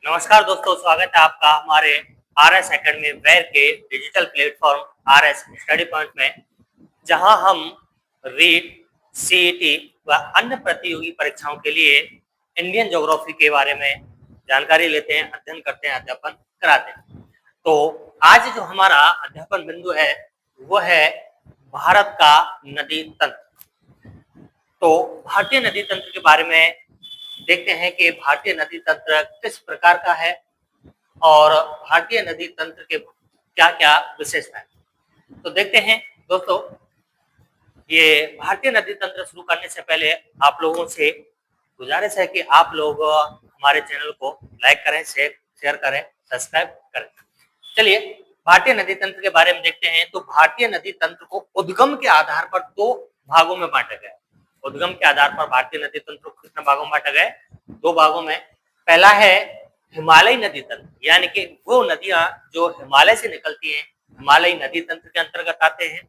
नमस्कार दोस्तों, स्वागत है आपका हमारे आरएस एकेडमी वेयर के digital platform RS study point में, जहां हम रीट, सीईटी व अन्य प्रतियोगी परीक्षाओं के लिए इंडियन ज्योग्राफी के बारे में जानकारी लेते हैं, अध्ययन करते हैं, अध्यापन कराते हैं। तो आज जो हमारा अध्यापन बिंदु है वो है भारत का नदी तंत्र। तो भारतीय नदी तंत्र के बारे में देखते हैं कि भारतीय नदी तंत्र किस प्रकार का है और भारतीय नदी तंत्र के क्या-क्या विशेषताएं। तो देखते हैं दोस्तों, ये भारतीय नदी तंत्र शुरू करने से पहले आप लोगों से गुजारिश है कि आप लोग हमारे चैनल को लाइक करें, शेयर करें, सब्सक्राइब करें। चलिए भारतीय नदी तंत्र के बारे में देखते हैं। तो भारतीय नदी तंत्र को उद्गम के आधार पर दो भागों में बांटा गया है। उद्गम के आधार पर भारतीय नदी तंत्र को कितने भागों में बांटा गया है? दो भागों में। पहला है हिमालयी नदी तंत्र, यानी कि वो नदियां जो हिमालय से निकलती हैं, हिमालयी नदी तंत्र के अंतर्गत आते हैं।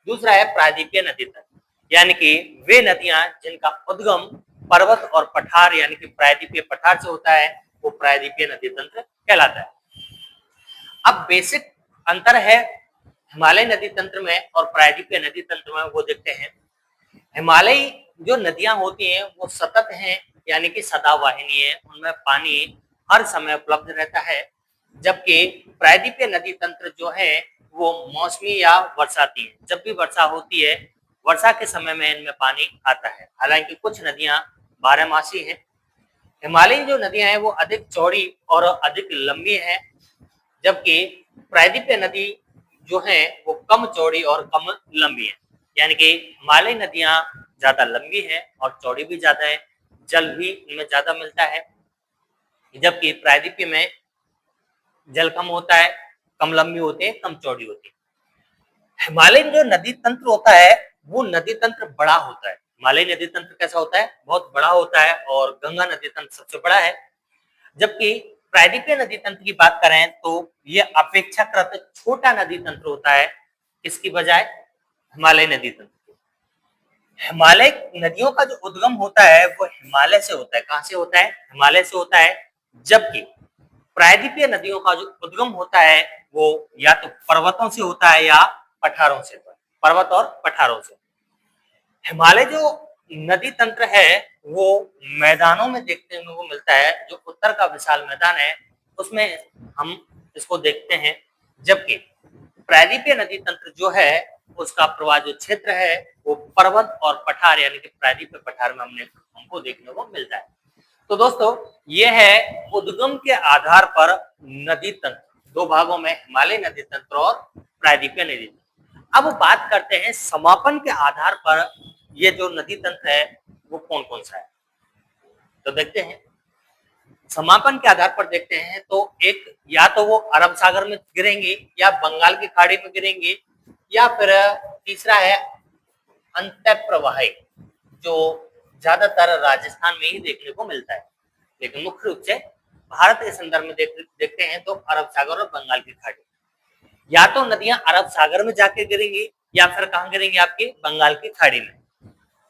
दूसरा है प्रायद्वीपीय नदी तंत्र, यानी कि वे नदियां जिनका उद्गम पर्वत और पठार यानी कि प्रायद्वीपीय पठार से होता है, वो प्रायद्वीपीय नदी तंत्र कहलाता है। अब बेसिक अंतर है हिमालय नदी तंत्र में और प्रायद्वीपीय नदी तंत्र में, वो देखते हैं। हिमालयी जो नदियां होती हैं वो सतत हैं, यानी कि सदावाहिनी है, उनमें पानी हर समय उपलब्ध रहता है। जबकि प्रायद्वीपीय नदी तंत्र जो है वो मौसमी या बरसाती है। जब भी वर्षा होती है, वर्षा के समय में इनमें पानी आता है। हालांकि कुछ नदियां बारहमासी हैं। हिमालयी जो नदियां हैं वो अधिक चौड़ी और अधिक लंबी हैं, जबकि प्रायद्वीपीय नदी जो है वो कम चौड़ी और कम लंबी है। यानी कि हिमालयी नदियां ज्यादा लंबी हैं और चौड़ी भी ज्यादा है, जल भी इनमें ज्यादा मिलता है। जबकि प्रायद्वीपीय में जल कम होता है, कम लंबी होती है, कम चौड़ी होती है। हिमालयी जो नदी तंत्र होता है वो नदी तंत्र बड़ा होता है। हिमालयी नदी तंत्र कैसा होता है? बहुत बड़ा होता है, और गंगा नदी तंत्र सबसे बड़ा है। जबकि प्रायद्वीपीय नदी तंत्र की बात करें तो ये अपेक्षाकृत छोटा नदी तंत्र होता है। इसकी बजाय हिमालय नदी तंत्र। हिमालय नदियों का जो उद्गम होता है वो हिमालय से होता है। कहां से होता है? हिमालय से होता है। जबकि प्रायद्वीपीय नदियों का जो उद्गम होता है वो या तो पर्वतों से होता है या पठारों से होता है, पर्वत और पठारों से। हिमालय जो नदी तंत्र है वो मैदानों में देखने को मिलता है। जो उत्तर का विशाल मैदान है उसमें हम इसको देखते हैं। जबकि प्रायद्वीपीय नदी तंत्र जो है उसका प्रवाह जो क्षेत्र है वो पर्वत और पठार यानी कि प्रायद्वीपीय पठार में हमको देखने को मिलता है। तो दोस्तों, ये है उद्गम के आधार पर नदी तंत्र, दो भागों में, हिमालय नदी तंत्र और प्रायद्वीपीय नदी तंत्र। अब बात करते हैं समापन के आधार पर ये जो नदी तंत्र है वो कौन कौन सा है। तो देखते हैं, समापन के आधार पर देखते हैं तो एक या तो वो अरब सागर में गिरेंगे, या बंगाल की खाड़ी में गिरेंगे, या फिर तीसरा है अंतःप्रवाही, जो ज्यादातर राजस्थान में ही देखने को मिलता है। लेकिन मुख्य रूप से भारत के संदर्भ में देखते हैं तो अरब सागर और बंगाल की खाड़ी। या तो नदियां अरब सागर में जाके गिरेंगी या फिर कहां गिरेंगी? आपके बंगाल की खाड़ी में।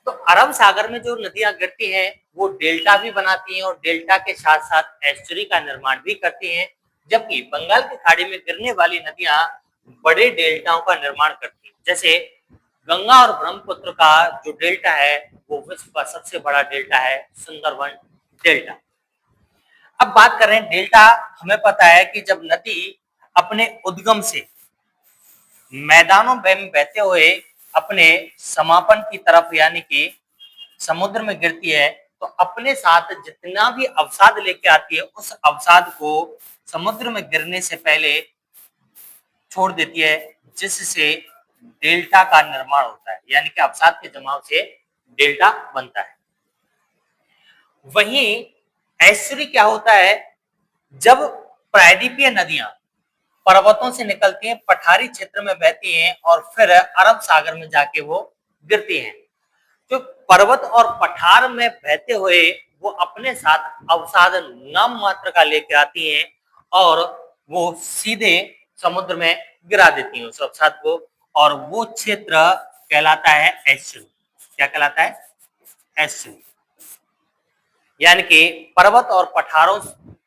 तो अरब सागर में जो नदियां गिरती हैं वो डेल्टा भी बनाती हैं, और डेल्टा के साथ साथ एस्चुरी का निर्माण भी करती हैं। जबकि बंगाल की खाड़ी में गिरने वाली नदियां बड़े डेल्टाओं का निर्माण करती हैं। जैसे गंगा और ब्रह्मपुत्र का जो डेल्टा है वो विश्व का सबसे बड़ा डेल्टा है, सुंदरवन डेल्टा। अब बात करें डेल्टा, हमें पता है कि जब नदी अपने उद्गम से मैदानों में बहते हुए अपने समापन की तरफ यानी कि समुद्र में गिरती है, तो अपने साथ जितना भी अवसाद लेके आती है उस अवसाद को समुद्र में गिरने से पहले छोड़ देती है, जिससे डेल्टा का निर्माण होता है। यानी कि अवसाद के जमाव से डेल्टा बनता है। वहीं ऐश्वर्य क्या होता है? जब प्रायद्वीपीय नदियां पर्वतों से निकलती हैं, पठारी क्षेत्र में बहती हैं और फिर अरब सागर में जाके वो गिरती हैं। जो पर्वत और पठार में बहते हुए वो अपने साथ अवसाद नाम मात्र का लेके आती हैं और वो सीधे समुद्र में गिरा देती हैं उस अवसाद को, और वो क्षेत्र कहलाता है एस्चुरी। क्या कहलाता है? एस्चुरी। यानी कि पर्वत और पठारों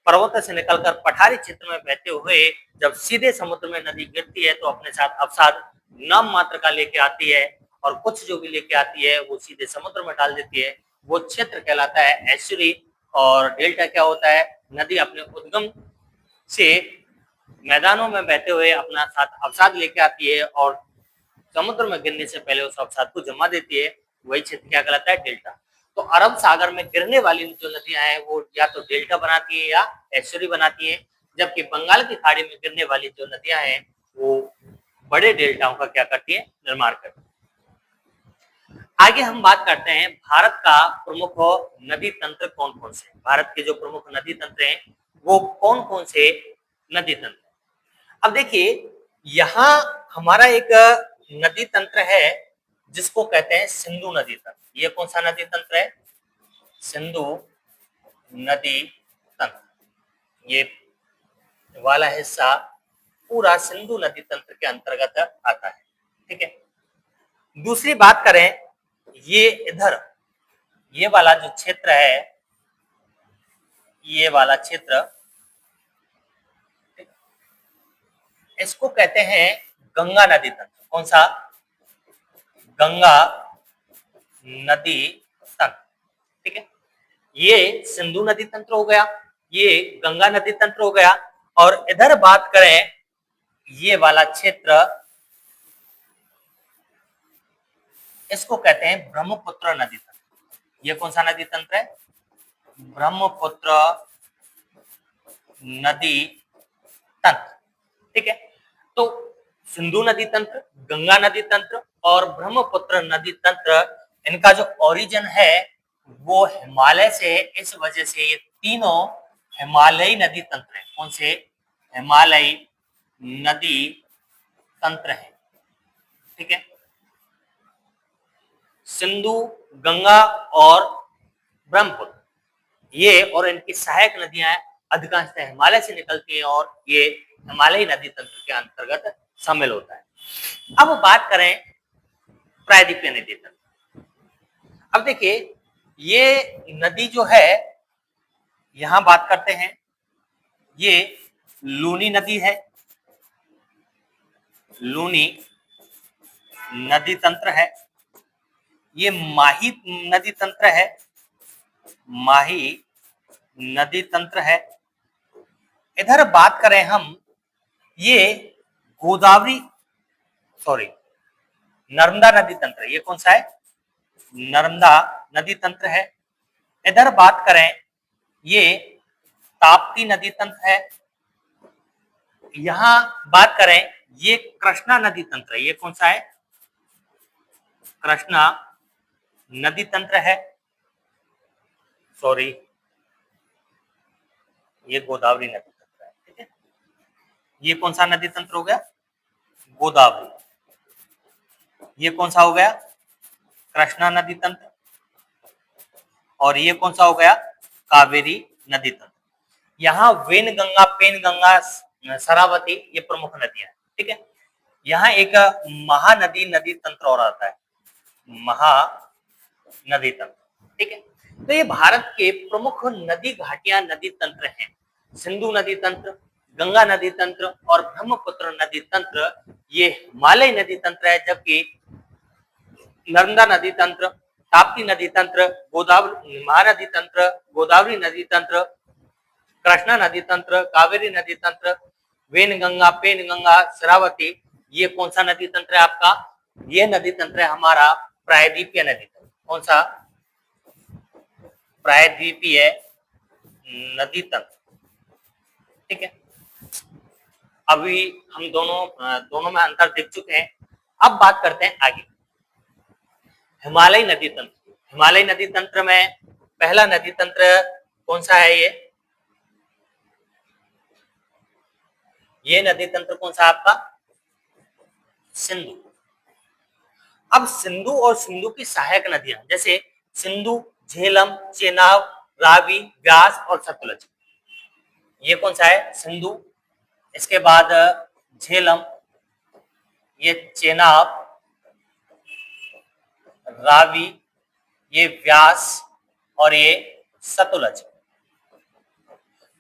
पर्वतों से निकलकर पठारी क्षेत्र में बहते हुए जब सीधे समुद्र में नदी गिरती है तो अपने साथ अवसाद नाम मात्र का लेके आती है, और कुछ जो भी लेके आती है वो सीधे समुद्र में डाल देती है। वो क्षेत्र कहलाता है एस्चुरी। और डेल्टा क्या होता है? नदी अपने उद्गम से मैदानों में बहते हुए अपना साथ अवसाद लेके आती है और समुद्र में गिरने से पहले उस अवसाद को जमा देती है। वही क्षेत्र क्या कहलाता है? डेल्टा। तो अरब सागर में गिरने वाली जो नदियां हैं वो या तो डेल्टा बनाती है या एस्चुरी बनाती है, जबकि बंगाल की खाड़ी में गिरने वाली जो नदियां हैं वो बड़े डेल्टाओं का क्या करती है? निर्माण करती है। आगे हम बात करते हैं भारत का प्रमुख नदी तंत्र कौन कौन से। भारत के जो प्रमुख नदी तंत्र हैं वो कौन कौन से नदी तंत्र। अब देखिए, यहाँ हमारा एक नदी तंत्र है जिसको कहते हैं सिंधु नदी तंत्र। ये कौन सा नदी तंत्र है? सिंधु नदी तंत्र। ये वाला हिस्सा पूरा सिंधु नदी तंत्र के अंतर्गत आता है। ठीक है। दूसरी बात करें, ये इधर ये वाला जो क्षेत्र है, ये वाला क्षेत्र इसको कहते हैं गंगा नदी तंत्र। कौन सा? गंगा नदी तंत्र। ठीक है। ये सिंधु नदी तंत्र हो गया, ये गंगा नदी तंत्र हो गया। और इधर बात करें, ये वाला क्षेत्र इसको कहते हैं ब्रह्मपुत्र नदी तंत्र। ये कौन सा नदी तंत्र है? ब्रह्मपुत्र नदी तंत्र। ठीक है। तो सिंधु नदी तंत्र, गंगा नदी तंत्र और ब्रह्मपुत्र नदी तंत्र, इनका जो ओरिजिन है वो हिमालय से है। इस वजह से ये तीनों हिमालयी नदी तंत्र हैं। कौन से? हिमालयी नदी तंत्र है। ठीक है। सिंधु, गंगा और ब्रह्मपुत्र, ये और इनकी सहायक नदियां अधिकांशतः हिमालय से निकलती हैं और ये हिमालयी नदी तंत्र के अंतर्गत शामिल होता है। अब बात करें प्रायद्वीपीय नदी तंत्र। अब देखिए, ये नदी जो है, यहां बात करते हैं, ये लूनी नदी है। लूनी नदी तंत्र है। ये माही नदी तंत्र है। माही नदी तंत्र है। इधर बात करें हम, ये गोदावरी नर्मदा नदी तंत्र। ये कौन सा है? नर्मदा नदी तंत्र है। इधर बात करें, ये ताप्ती नदी तंत्र है। यहां बात करें, ये कृष्णा नदी तंत्र है। ये कौन सा है? कृष्णा नदी तंत्र है। ये गोदावरी नदी तंत्र है। ठीक है। ये कौन सा नदी तंत्र हो गया? गोदावरी। ये कौन सा हो गया? कृष्णा नदी तंत्र। और ये कौन सा हो गया? कावेरी नदी तंत्र। यहाँ वेन गंगा, पेन गंगा, शरावती, ये प्रमुख नदियां हैं। ठीक है। यहाँ एक महानदी नदी तंत्र और आता है, महानदी तंत्र। ठीक है। तो ये भारत के प्रमुख नदी घाटियां, नदी तंत्र हैं। सिंधु नदी तंत्र, गंगा नदी तंत्र और ब्रह्मपुत्र नदी तंत्र, ये हिमालय नदी तंत्र है। जबकि नर्मदा नदी तंत्र, ताप्ती नदी तंत्र, गोदावरी महानदी तंत्र, गोदावरी नदी तंत्र, कृष्णा नदी तंत्र, कावेरी नदी तंत्र, वेन गंगा, पेन गंगा, शरावती, ये कौन सा नदी तंत्र है आपका? ये नदी तंत्र है हमारा प्रायद्वीपीय नदी तंत्र। कौन सा? प्रायद्वीपीय नदी तंत्र। ठीक है। अभी हम दोनों में अंतर देख चुके हैं। अब बात करते हैं आगे हिमालयी नदी तंत्र। हिमालयी नदी तंत्र में पहला नदी तंत्र कौन सा है? ये नदी तंत्र कौन सा आपका? सिंधु। अब सिंधु और सिंधु की सहायक नदियां, जैसे सिंधु, झेलम, चेनाब, रावी, व्यास और सतलज, ये कौन सा है? सिंधु। इसके बाद झेलम, ये चेनाब, रावी, ये व्यास और ये सतलज।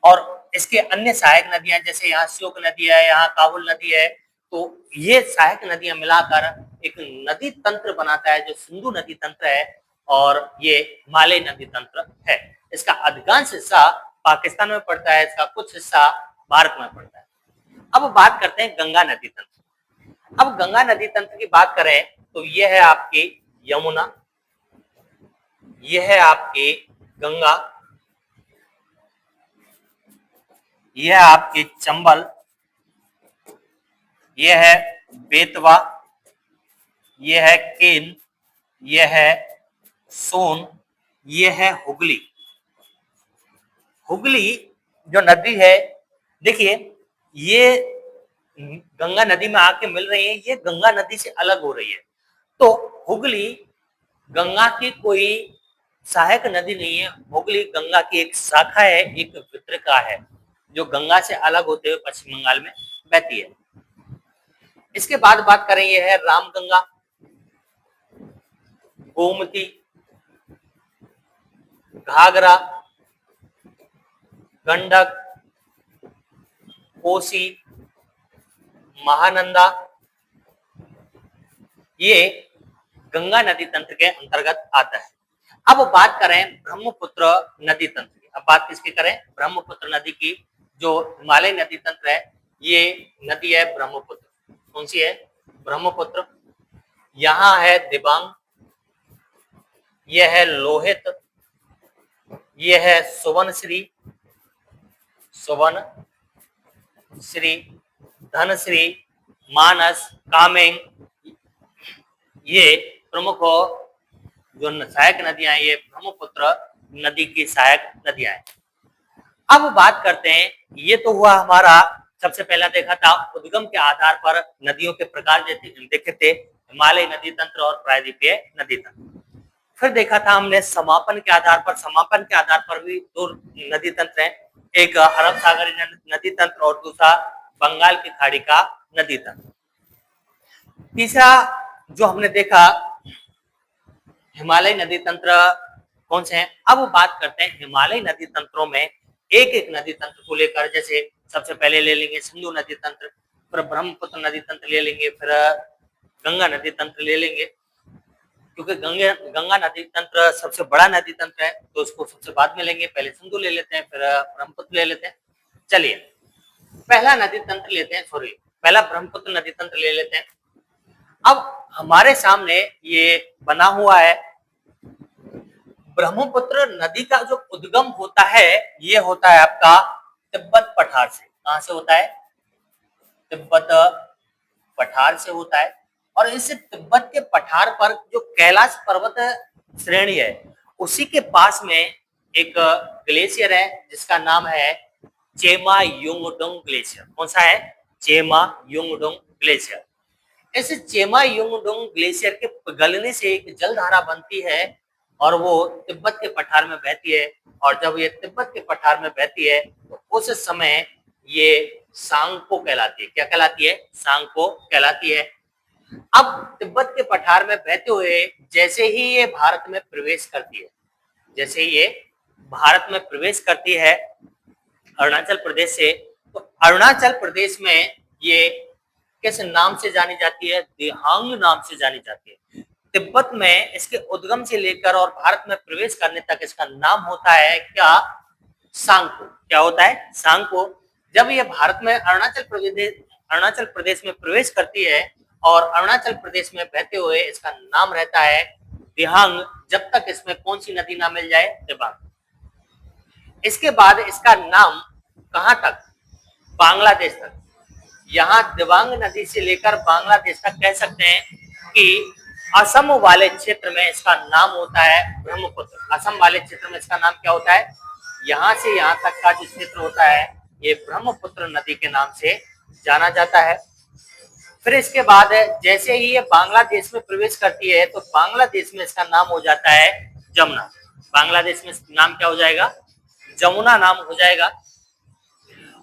और इसके अन्य सहायक नदियां जैसे यहाँ श्योक नदी है, यहाँ काबुल नदी है, तो ये सहायक नदियां मिलाकर एक नदी तंत्र बनाता है जो सिंधु नदी तंत्र है और ये हिमालय नदी तंत्र है। इसका अधिकांश हिस्सा पाकिस्तान में पड़ता है, इसका कुछ हिस्सा भारत में पड़ता है। अब बात करते हैं गंगा नदी तंत्र। अब गंगा नदी तंत्र की बात करें तो ये है आपकी यमुना, ये है आपकी गंगा, ये है आपकी चंबल, ये है बेतवा, ये है केन, ये है सोन, ये है हुगली। हुगली जो नदी है, देखिए ये गंगा नदी में आके मिल रही है, ये गंगा नदी से अलग हो रही है। तो हुगली गंगा की कोई सहायक नदी नहीं है, हुगली गंगा की एक शाखा है, एक वितरका है जो गंगा से अलग होते हुए पश्चिम बंगाल में बहती है। इसके बाद बात करें, ये है रामगंगा, गोमती, घाघरा, गंडक, कोसी, महानंदा, ये गंगा नदी तंत्र के अंतर्गत आता है। अब बात करें ब्रह्मपुत्र नदी तंत्र की। अब बात किसकी करें? ब्रह्मपुत्र नदी की। जो हिमालय नदी तंत्र है, ये नदी है ब्रह्मपुत्र। कौन सी है? ब्रह्मपुत्र। यहाँ है दिबांग, यह है लोहित, यह है सुवर्णश्री, सुवर्णश्री, धनश्री, मानस, कामेंग, ये प्रमुख जो सहायक नदियां हैं, ये ब्रह्मपुत्र नदी की सहायक नदियां हैं। अब बात करते हैं, ये तो हुआ हमारा सबसे पहला देखा था उद्गम के आधार पर नदियों के प्रकार देखे थे, हिमालय नदी तंत्र और प्रायद्वीपीय नदी तंत्र। फिर देखा था हमने समापन के आधार पर भी दो नदी तंत्र हैं, एक अरब सागरीय नदी तंत्र और दूसरा बंगाल की खाड़ी का नदी तंत्र। तीसरा जो हमने देखा हिमालय नदी तंत्र कौन से हैं। अब बात करते हैं हिमालय नदी तंत्रों में एक एक नदी तंत्र को लेकर, जैसे सबसे पहले ले लेंगे सिंधु नदी तंत्र, फिर ब्रह्मपुत्र नदी तंत्र ले लेंगे, फिर गंगा नदी तंत्र ले लेंगे। क्योंकि गंगा नदी तंत्र सबसे बड़ा नदी तंत्र है तो उसको सबसे बाद में लेंगे, पहले सिंधु ले लेते हैं, फिर ब्रह्मपुत्र ले लेते हैं। चलिए पहला नदी तंत्र लेते हैं, पहला ब्रह्मपुत्र नदी तंत्र ले लेते हैं। अब हमारे सामने ये बना हुआ है, ब्रह्मपुत्र नदी का जो उद्गम होता है ये होता है आपका तिब्बत पठार से। कहां से होता है? तिब्बत पठार से होता है। और इस तिब्बत के पठार पर जो कैलाश पर्वत श्रेणी है, उसी के पास में एक ग्लेशियर है जिसका नाम है चेमा युंगडोंग ग्लेशियर। कौन सा है? चेमा युंगडोंग ग्लेशियर। इस चेमा युंगडोंग ग्लेशियर के पिघलने से एक जलधारा बनती है और वो तिब्बत के पठार में बहती है। और जब ये तिब्बत के पठार में बहती है तो उस समय ये सांगपो कहलाती है। क्या कहलाती है? सांगपो कहलाती है। अब तिब्बत के पठार में बहते हुए जैसे ही ये भारत में प्रवेश करती है, जैसे ये भारत में प्रवेश करती है अरुणाचल प्रदेश से, तो अरुणाचल प्रदेश में ये किस नाम से जानी जाती है? दिहांग नाम से जानी जाती है। तिब्बत में इसके उद्गम से लेकर और भारत में प्रवेश करने तक इसका नाम होता है क्या? सांगपो। क्या होता है? सांगपो। जब ये भारत में अरुणाचल प्रदेश में प्रवेश करती है और अरुणाचल प्रदेश में बहते हुए इसका नाम रहता है दिहांग, जब तक इसमें कौन सी नदी ना मिल जाए? दिबांग। इसके बाद इसका नाम कहां तक? बांग्लादेश तक। यहाँ दिबांग नदी से लेकर बांग्लादेश तक कह सकते हैं कि असम वाले क्षेत्र में इसका नाम होता है ब्रह्मपुत्र। असम वाले क्षेत्र में इसका नाम क्या होता है? यहाँ से यहाँ तक का जो क्षेत्र होता है ये ब्रह्मपुत्र नदी के नाम से जाना जाता है। फिर इसके बाद जैसे ही ये बांग्लादेश में प्रवेश करती है तो बांग्लादेश में इसका नाम हो जाता है जमुना। बांग्लादेश में नाम क्या हो जाएगा? जमुना नाम हो जाएगा।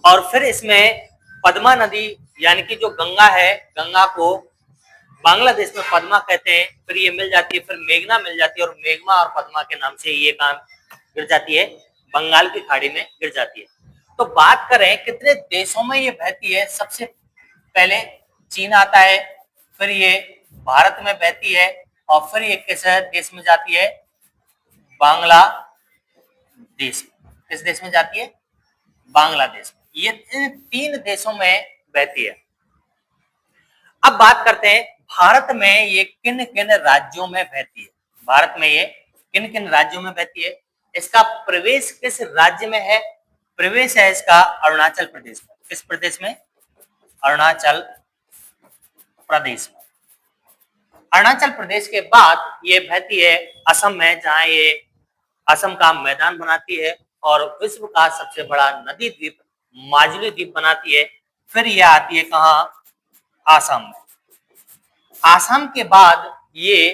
और फिर इसमें पद्मा नदी यानी कि जो गंगा है, गंगा को बांग्लादेश में पद्मा कहते हैं, फिर ये मिल जाती है, फिर मेघना मिल जाती है और मेघमा और पद्मा के नाम से ये काम गिर जाती है, बंगाल की खाड़ी में गिर जाती है। तो बात करें कितने देशों में ये बहती है, सबसे पहले चीन आता है, फिर ये भारत में बहती है, और फिर ये किस देश में जाती है, बांग्लादेश। किस देश में जाती है, बांग्लादेश। ये इन 3 देशों में बहती है। अब बात करते हैं भारत में ये किन किन राज्यों में बहती है। भारत में ये किन किन राज्यों में बहती है, इसका प्रवेश किस राज्य में है, प्रवेश है इसका अरुणाचल प्रदेश में। किस प्रदेश में, अरुणाचल प्रदेश में। अरुणाचल प्रदेश के बाद ये बहती है असम में, जहां ये असम का मैदान बनाती है और विश्व का सबसे बड़ा नदी द्वीप माजुली द्वीप बनाती है। फिर यह आती है कहाँ, आसाम में। आसाम के बाद ये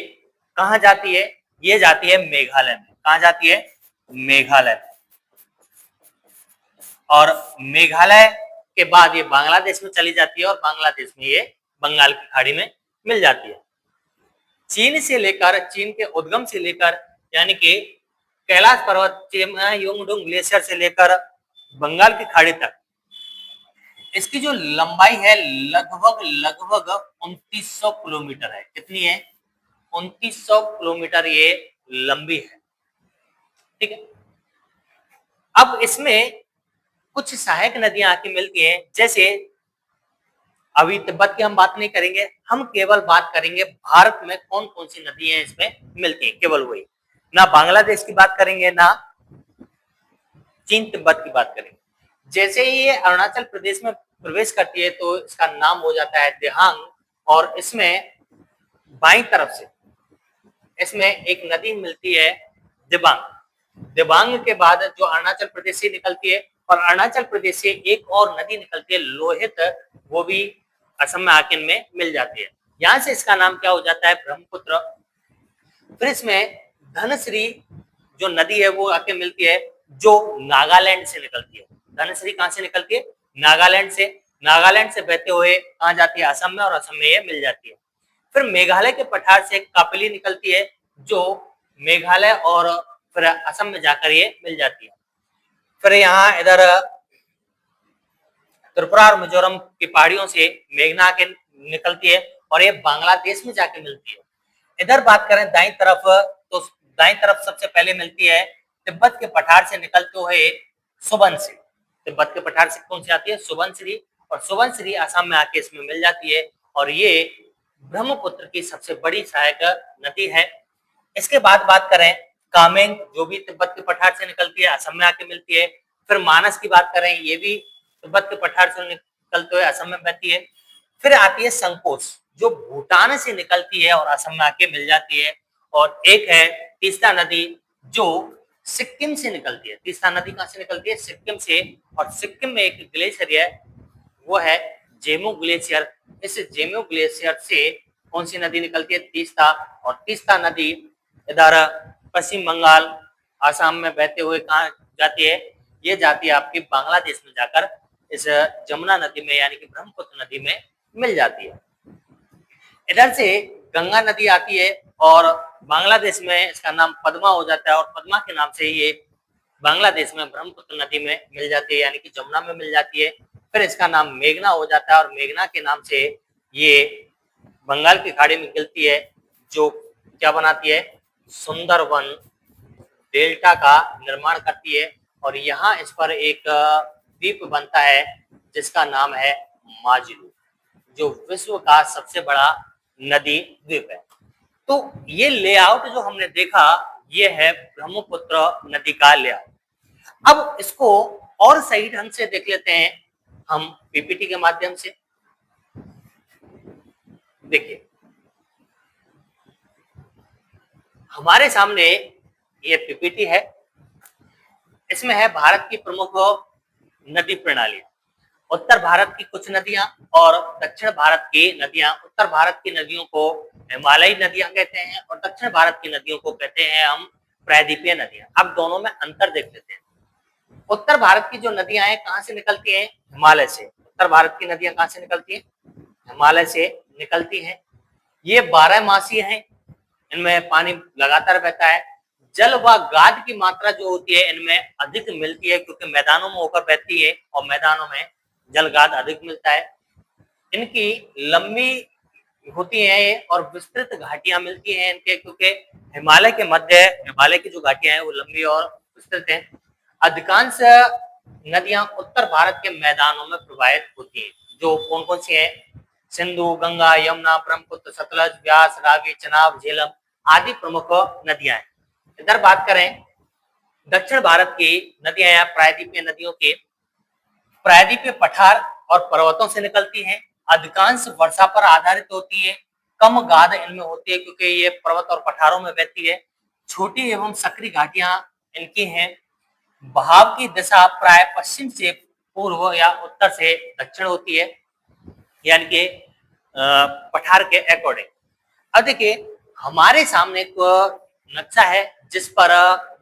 कहाँ जाती है, ये जाती है मेघालय में। कहाँ जाती है, मेघालय में। और मेघालय के बाद ये बांग्लादेश में चली जाती है और बांग्लादेश में ये बंगाल की खाड़ी में मिल जाती है। चीन से लेकर, चीन के उद्गम से लेकर, यानी कि कैलाश पर्वत चेमायोंगडुंग ग्लेशियर से लेकर बंगाल की खाड़ी तक, इसकी जो लंबाई है लगभग 2900 किलोमीटर है। कितनी है, 2900 किलोमीटर ये लंबी है। ठीक है। अब इसमें कुछ सहायक नदियां आके मिलती हैं, जैसे अभी तिब्बत की हम बात नहीं करेंगे, हम केवल बात करेंगे भारत में कौन कौन सी नदियां इसमें मिलती हैं, केवल वही। ना बांग्लादेश की बात करेंगे, ना चीन तिब्बत की बात करेंगे। जैसे ही ये अरुणाचल प्रदेश में प्रवेश करती है तो इसका नाम हो जाता है दिहांग, और इसमें बाईं तरफ से इसमें एक नदी मिलती है दिबांग। दिबांग के बाद जो अरुणाचल प्रदेश से निकलती है, और अरुणाचल प्रदेश से एक और नदी निकलती है लोहित, वो भी असम में आके में मिल जाती है। यहां से इसका नाम क्या हो जाता है, ब्रह्मपुत्र। फिर इसमें धनश्री जो नदी है वो आके मिलती है, जो नागालैंड से निकलती है। धनश्री कहां से निकलती है, नागालैंड से। नागालैंड से बहते हुए कहां जाती है, असम में, और असम में ये मिल जाती है। फिर मेघालय के पठार से कापिली निकलती है, जो मेघालय और फिर असम में जाकर ये मिल जाती है। फिर यहाँ इधर त्रिपुरा और मिजोरम की पहाड़ियों से मेघना के निकलती है और ये बांग्लादेश में जाके मिलती है। इधर बात करें दाईं तरफ, तो दाईं तरफ सबसे पहले मिलती है तिब्बत के पठार से निकलते हुए सुबनसिरी। तिब्बत के पठार से कौन सी आती है, सुबनसिरी, और सुबनसिरी असम में आके इसमें मिल जाती है, और ये ब्रह्मपुत्र की सबसे बड़ी सहायक नदी है। इसके बाद बात करें कामेंग, जो भी तिब्बत के पठार से निकलती है, असम में आके मिलती है। फिर मानस की बात करें, ये भी तिब्बत के पठार से निकलते हुए असम में बहती है। फिर आती है संकोस, जो भूटान से निकलती है और असम में आके मिल जाती है। और एक है तीस्ता नदी, जो सिक्किम से निकलती है। तीस्ता नदी कहां से निकलती है, सिक्किम से, और सिक्किम में एक ग्लेशियर है, वो है जेमू ग्लेशियर। इस जेमू ग्लेशियर से कौन सी नदी निकलती है, तीस्ता, और तीस्ता नदी इधर पश्चिम बंगाल, आसाम में बहते हुए कहाँ जाती है, ये जाती है आपकी बांग्लादेश में जाकर इस जमुना नदी में, यानी कि ब्रह्मपुत्र नदी में मिल जाती है। इधर से गंगा नदी आती है और बांग्लादेश में इसका नाम पद्मा हो जाता है, और पद्मा के नाम से ये बांग्लादेश में ब्रह्मपुत्र नदी में मिल जाती है, यानी कि जमुना में मिल जाती है। फिर इसका नाम मेघना हो जाता है, और मेघना के नाम से ये बंगाल की खाड़ी में गिरती है, जो क्या बनाती है, सुंदरवन डेल्टा का निर्माण करती है। और यहाँ इस पर एक द्वीप बनता है जिसका नाम है माजुली, जो विश्व का सबसे बड़ा नदी द्वीप है। तो ये लेआउट जो हमने देखा, ये है ब्रह्मपुत्र नदी का लेआउट। अब इसको और सही ढंग से देख लेते हैं हम पीपीटी के माध्यम से। देखिए हमारे सामने ये पीपीटी है, इसमें है भारत की प्रमुख नदी प्रणाली, उत्तर भारत की कुछ नदियां और दक्षिण भारत की नदियां। उत्तर भारत की नदियों को हिमालयी नदियां कहते हैं, और दक्षिण भारत की नदियों को कहते हैं हम प्रायद्वीपीय नदियां। अब दोनों में अंतर देख लेते हैं। उत्तर भारत की जो नदियां हैं कहाँ से निकलती हैं, हिमालय से। उत्तर भारत की नदियां कहाँ से निकलती हैं, हिमालय से निकलती हैं। ये 12 मासी हैं, इनमें पानी लगातार बहता है। जल व गाद की मात्रा जो होती है इनमें अधिक मिलती है, क्योंकि मैदानों में होकर बहती है और मैदानों में जल गाद अधिक मिलता है। इनकी लंबी होती हैं और विस्तृत घाटियां मिलती हैं इनके, क्योंकि हिमालय की जो घाटियां हैं वो लंबी और विस्तृत हैं। अधिकांश नदियां उत्तर भारत के मैदानों में प्रवाहित होती हैं, जो कौन कौन सी हैं? सिंधु, गंगा, यमुना, ब्रह्मपुत्र, सतलज, व्यास, रावी, चनाब, झेलम आदि प्रमुख नदियां हैं। इधर बात करें दक्षिण भारत की नदियां या प्रायद्वीपीय नदियों के, प्रायद्वीपीय पठार और पर्वतों से निकलती हैं, अधिकांश वर्षा पर आधारित होती है, कम गाद इनमें होती है क्योंकि ये पर्वत और पठारों में बहती है, छोटी एवं सक्रिय घाटियां इनकी हैं, बहाव की दिशा प्राय पश्चिम से पूर्व या उत्तर से दक्षिण होती है, यानी कि पठार के अकॉर्डिंग। अब देखिए हमारे सामने एक नक्शा है जिस पर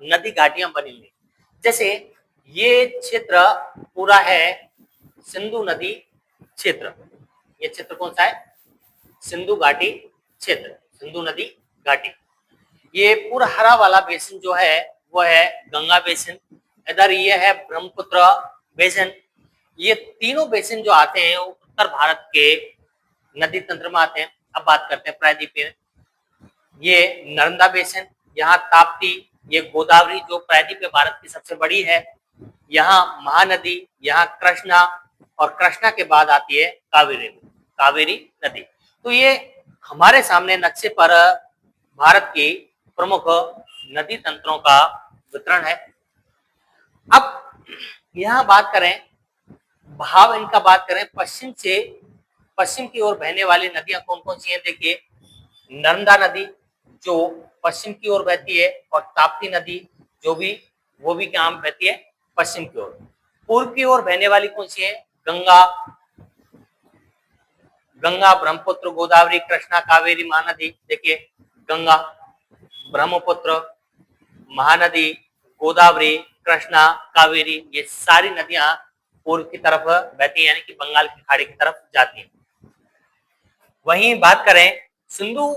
नदी घाटियां बनी हुई, जैसे ये क्षेत्र पूरा है सिंधु नदी क्षेत्र। ये क्षेत्र कौन सा है? सिंधु घाटी क्षेत्र, सिंधु नदी घाटी। ये पूरा हरा वाला बेसिन जो है वो है गंगा बेसिन। इधर ये है ब्रह्मपुत्र बेसिन। ये तीनों बेसिन जो आते हैं वो उत्तर भारत के नदी तंत्र में आते हैं। अब बात करते हैं प्रायद्वीपीय। ये नर्मदा बेसिन, यहाँ ताप्ती, ये गोदावरी जो प्रायद्वीपीय भारत की सबसे बड़ी है, यहाँ महानदी, यहाँ कृष्णा, और कृष्णा के बाद आती है कावेरी नदी। तो ये हमारे सामने नक्शे पर भारत की प्रमुख नदी तंत्रों का वितरण है। अब यहाँ बात करें भाव इनका, बात करें पश्चिम से पश्चिम की ओर बहने वाली नदियां कौन कौन सी हैं? देखिए नर्मदा नदी जो पश्चिम की ओर बहती है, और ताप्ती नदी जो भी वो भी क्या बहती है? पश्चिम की ओर। पूर्व की ओर बहने वाली कौन सी है? गंगा, ब्रह्मपुत्र, गोदावरी, कृष्णा, कावेरी, महानदी। देखिए गंगा, ब्रह्मपुत्र, महानदी, गोदावरी, कृष्णा, कावेरी, ये सारी नदियां पूर्व की तरफ बहती है, यानी कि बंगाल की खाड़ी की तरफ जाती हैं। वहीं बात करें सिंधु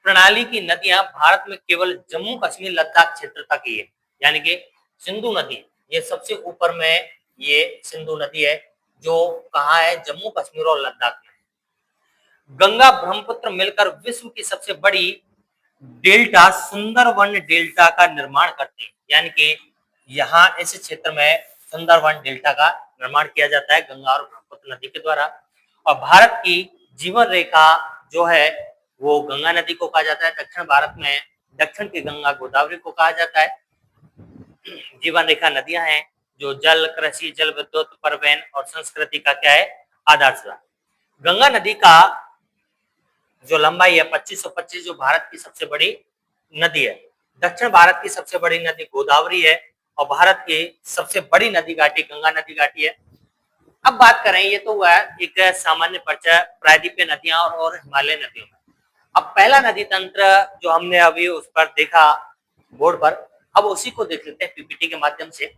प्रणाली की नदियां भारत में केवल जम्मू कश्मीर लद्दाख क्षेत्र तक ही है, यानी कि सिंधु नदी ये सबसे ऊपर में, ये सिंधु नदी है जो कहाँ है? जम्मू कश्मीर और लद्दाख में। गंगा ब्रह्मपुत्र मिलकर विश्व की सबसे बड़ी डेल्टा सुंदरवन डेल्टा का निर्माण करते हैं, यानी कि यहाँ इस क्षेत्र में सुंदरवन डेल्टा का निर्माण किया जाता है गंगा और ब्रह्मपुत्र नदी के द्वारा। और भारत की जीवन रेखा जो है वो गंगा नदी को कहा जाता है। दक्षिण भारत में दक्षिण की गंगा गोदावरी को कहा जाता है। जीवन रेखा नदियां हैं जो जल, कृषि, जल विद्युत, परिवहन और संस्कृति का क्या है? आधारशिला। गंगा नदी का जो लंबाई है 2525, जो भारत की सबसे बड़ी नदी है। दक्षिण भारत की सबसे बड़ी नदी गोदावरी है, और भारत की सबसे बड़ी नदी घाटी गंगा नदी घाटी है। अब बात करें, ये तो हुआ एक सामान्य परिचय प्रायद्वीपीय नदियां और हिमालय नदियों में। अब पहला नदी तंत्र जो हमने अभी उस पर देखा बोर्ड पर, अब उसी को देख लेते हैं पीपीटी के माध्यम से।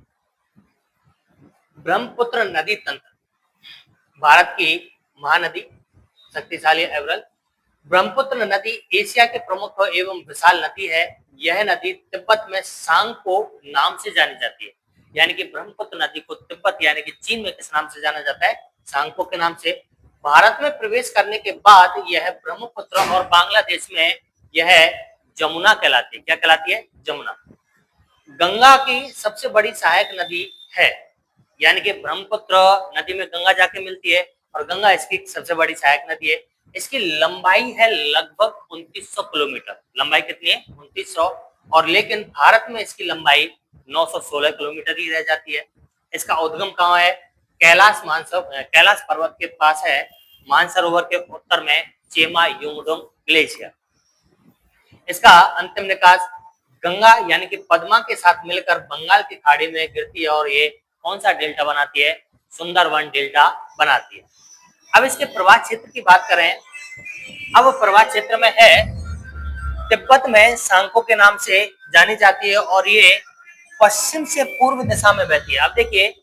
ब्रह्मपुत्र नदी तंत्र भारत की महानदी, शक्तिशाली एवरल। ब्रह्मपुत्र नदी एशिया के प्रमुख एवं विशाल नदी है। यह नदी तिब्बत में सांगपो नाम से जानी जाती है, यानी कि ब्रह्मपुत्र नदी को तिब्बत यानी कि चीन में किस नाम से जाना जाता है? सांगपो के नाम से। भारत में प्रवेश करने के बाद यह ब्रह्मपुत्र और बांग्लादेश में यह जमुना कहलाती है। क्या कहलाती है? जमुना। गंगा की सबसे बड़ी सहायक नदी है, यानी कि ब्रह्मपुत्र नदी में गंगा जाके मिलती है और गंगा इसकी सबसे बड़ी सहायक नदी है। इसकी लंबाई है लगभग 2900 किलोमीटर। लंबाई कितनी है? 2900। और लेकिन भारत में इसकी लंबाई 916 किलोमीटर ही रह जाती है। इसका उद्गम कहाँ है? कैलाश पर्वत के पास है, मानसरोवर के उत्तर में चेमा युंगडोंग ग्लेशियर। इसका अंतिम निकास गंगा यानी कि पद्मा के साथ मिलकर बंगाल की खाड़ी में गिरती है, और ये कौन सा डेल्टा बनाती है? सुंदरवन डेल्टा बनाती है। अब इसके प्रवाह क्षेत्र की बात करें, अब प्रवाह क्षेत्र में है तिब्बत में सांको के नाम से जानी जाती है, और ये पश्चिम से पूर्व दिशा में बहती है। अब देखिए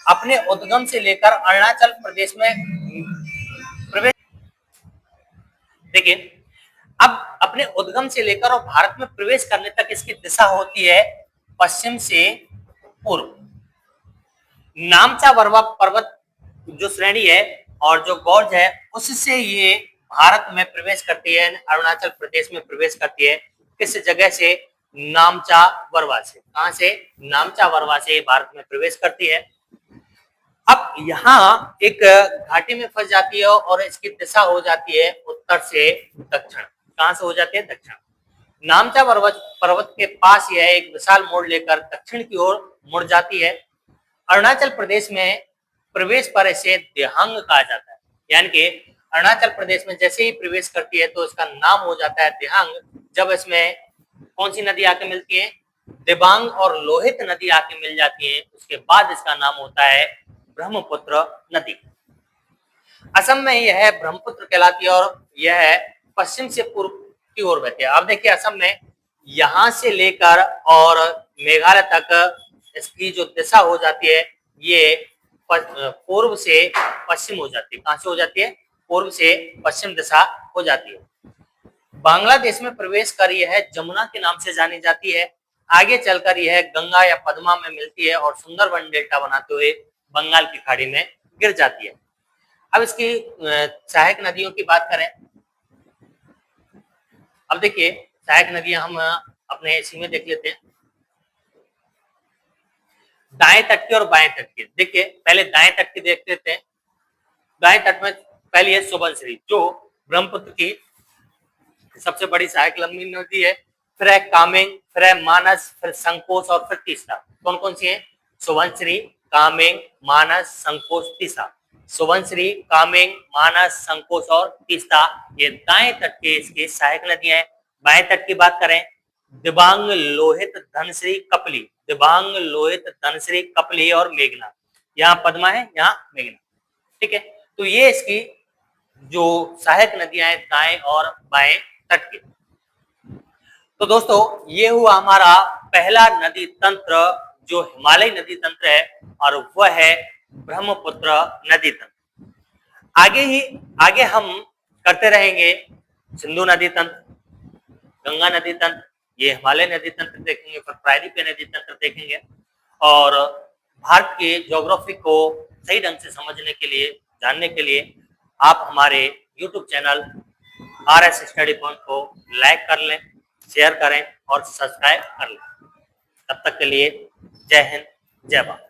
अपने उद्गम से लेकर अरुणाचल प्रदेश में प्रवेश, देखिए अब अपने उद्गम से लेकर और भारत में प्रवेश करने तक इसकी दिशा होती है पश्चिम से पूर्व। नामचा वरवा पर्वत जो श्रेणी है और जो गौर्ज है उससे ये भारत में प्रवेश करती है, अरुणाचल प्रदेश में प्रवेश करती है। किस जगह से? नामचा वरवा से। कहां से? नामचा वरवा से भारत में प्रवेश करती है। अब यहाँ एक घाटी में फंस जाती है और इसकी दिशा हो जाती है उत्तर से दक्षिण। कहां से हो जाती है? दक्षिण। नामचा पर्वत के पास यह एक विशाल मोड़ लेकर दक्षिण की ओर मुड़ जाती है। अरुणाचल प्रदेश में प्रवेश पर इसे देहांग कहा जाता है, यानी कि अरुणाचल प्रदेश में जैसे ही प्रवेश करती है तो इसका नाम हो जाता है देहांग। जब इसमें कौन सी नदी आके मिलती है? दिबांग और लोहित नदी आके मिल जाती है, उसके बाद इसका नाम होता है ब्रह्मपुत्र नदी। असम में यह ब्रह्मपुत्र कहलाती है और यह पश्चिम से पूर्व की ओर बहती है। अब देखिए असम में यहां से लेकर और मेघालय तक इसकी जो दिशा हो जाती है ये पूर्व से पश्चिम हो जाती है। कहां से हो जाती है? पूर्व से पश्चिम दिशा हो जाती है। बांग्लादेश में प्रवेश कर यह जमुना के नाम से जानी जाती है। आगे चलकर यह गंगा या पद्मा में मिलती है और सुंदरबन डेल्टा बनाते हुए बंगाल की खाड़ी में गिर जाती है। अब इसकी सहायक नदियों की बात करें। अब देखिए सहायक नदियां हम अपने इसी में देख लेते हैं। दाएं तट की और बाएं तट की। देखिए पहले दाएं तट की देख लेते हैं। दाएं तट में पहली है सुबनसिरी जो ब्रह्मपुत्र की सबसे बड़ी सहायक लंबी नदी है। फिर है कामेंग, फिर है मानस, फिर संकोच और फिर तीस्ता। कौन कौन सी है? सुबनसिरी, कामेंग, मानस, संकोच, तीस्ता। सुबनसिरी, कामेंग, मानस, संकोच और तीस्ता ये दाएं तट के इसकी सहायक नदियां हैं। बाएं तट की बात करें दिबांग, लोहित, धनश्री, कपली। दिबांग, लोहित, धनश्री, कपली और मेघना। यहाँ पद्मा है, यहाँ मेघना। ठीक है, तो ये इसकी जो सहायक नदियां हैं दाएं और बाएं तट की। तो दोस्तों ये हुआ हमारा पहला नदी तंत्र जो हिमालय नदी तंत्र है और वह है ब्रह्मपुत्र नदी तंत्र। आगे हम करते रहेंगे सिंधु नदी तंत्र, गंगा नदी तंत्र, ये हिमालय नदी तंत्र देखेंगे, फिर प्रायद्वीपीय नदी तंत्र देखेंगे और भारत के ज्योग्राफी को सही ढंग से समझने के लिए, जानने के लिए आप हमारे YouTube channel RS study point को लाइक कर लें, शेयर करें और सब्सक्राइब कर लें। तब तक के लिए जय हिंद, जय भारत।